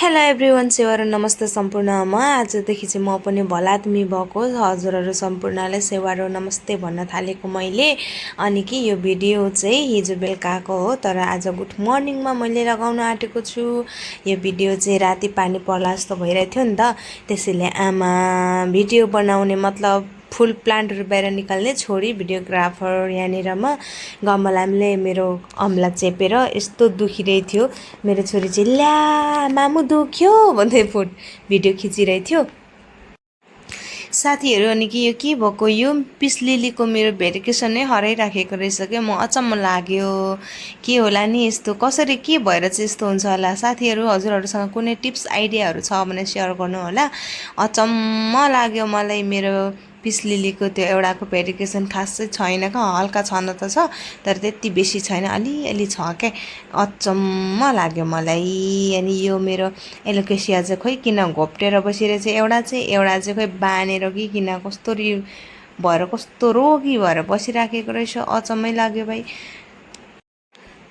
Hello everyone, सेवारो नमस्ते सम्पूर्णमा। आजदेखि चाहिँ म पनि भलात्मी भएको हजुरहरू सम्पूर्णलाई सेवारो नमस्ते भन्न थालेको मैले। अनि कि यो भिडियो चाहिँ हिजो बेलुकाको हो, तर आज गुड मर्निङमा मैले लगाउन आँटेको छु। यो भिडियो चाहिँ राति पानी पर्ला जस्तो भइरहेको थियो नि त, त्यसैले आमा भिडियो बनाउने मतलब फुल प्लान्टहरू बाहिर निकाल्ने छोडी भिडियोग्राफर यहाँनिर गमलाले मेरो अम्ला चेपेर यस्तो दुखिरहेको थियो। मेरो छोरी चाहिँ ल्या मामु दुख्यो भन्दै भिडियो खिचिरहेको थियो साथीहरू। अनि कि यो के भएको, यो पिस लिलीको मेरो भेरिकेसन नै हराइराखेको रहेछ क्या। म अचम्म लाग्यो के होला नि, यस्तो कसरी के भएर चाहिँ यस्तो हुन्छ होला। साथीहरू हजुरहरूसँग कुनै टिप्स आइडियाहरू छ भने सेयर गर्नु होला। अचम्म लाग्यो मलाई मेरो पिस लिलीको त्यो एउटाको भेरिकेसन खासै छैन क्या, हल्का छन त छ तर त्यति बेसी छैन, अलिअलि छ क्या। अचम्म लाग्यो मलाई। अनि यो मेरो एलोकेसिया चाहिँ खोइ किन घोप्टेर बसिरहेछ, एउटा चाहिँ खोइ बानेर कि किन कस्तो भएर कस्तो रोगी भएर बसिराखेको रहेछ। अचम्मै लाग्यो भाइ।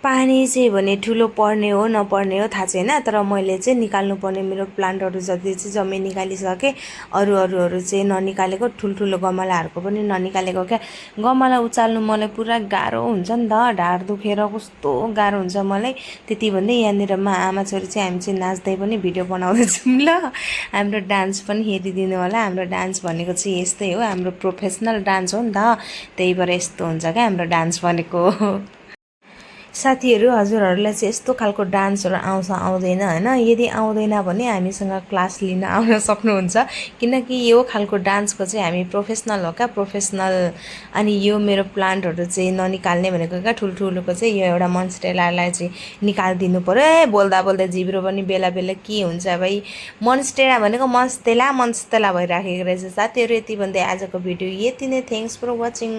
पानी चाहिँ भने ठुलो पर्ने हो नपर्ने हो थाहा छैन, तर मैले चाहिँ निकाल्नु पर्ने मेरो प्लान्टहरू जति चाहिँ जम्मै निकालिसकेँ। अरूहरू चाहिँ ननिकालेको, ठुल्ठुलो गमलाहरूको पनि ननिकालेको क्या। गमला उचाल्नु मलाई पुरा गाह्रो हुन्छ नि त, ढाड दुखेर कस्तो गाह्रो हुन्छ मलाई। त्यति भन्दै यहाँनिर आमा छोरी चाहिँ हामी चाहिँ नाच्दै पनि भिडियो बनाउँदैछौँ ल। हाम्रो डान्स पनि हेरिदिनु होला। हाम्रो डान्स भनेको चाहिँ यस्तै हो, हाम्रो प्रोफेसनल डान्स हो नि त, त्यही भएर यस्तो हुन्छ क्या हाम्रो डान्स भनेको। साथीहरू हजुरहरूलाई चाहिँ यस्तो खालको डान्सहरू आउँछ आउँदैन होइन, यदि आउँदैन भने हामीसँग क्लास लिन आउन सक्नुहुन्छ, किनकि यो खालको डान्सको चाहिँ हामी प्रोफेसनल हो क्या, प्रोफेसनल। अनि यो मेरो प्लान्टहरू चाहिँ ननिकाल्ने भनेको क्या, ठुल्ठुलोको चाहिँ यो एउटा मोन्स्टेरालाई चाहिँ निकालिदिनु पऱ्यो। बोल्दा बोल्दा जिब्रो पनि बेला बेला के हुन्छ भाइ, मोन्स्टेरा भनेको मन्स्तेला भइराखेको रहेछ। साथीहरू यति भन्दै आजको भिडियो यति नै। Thanks for watching.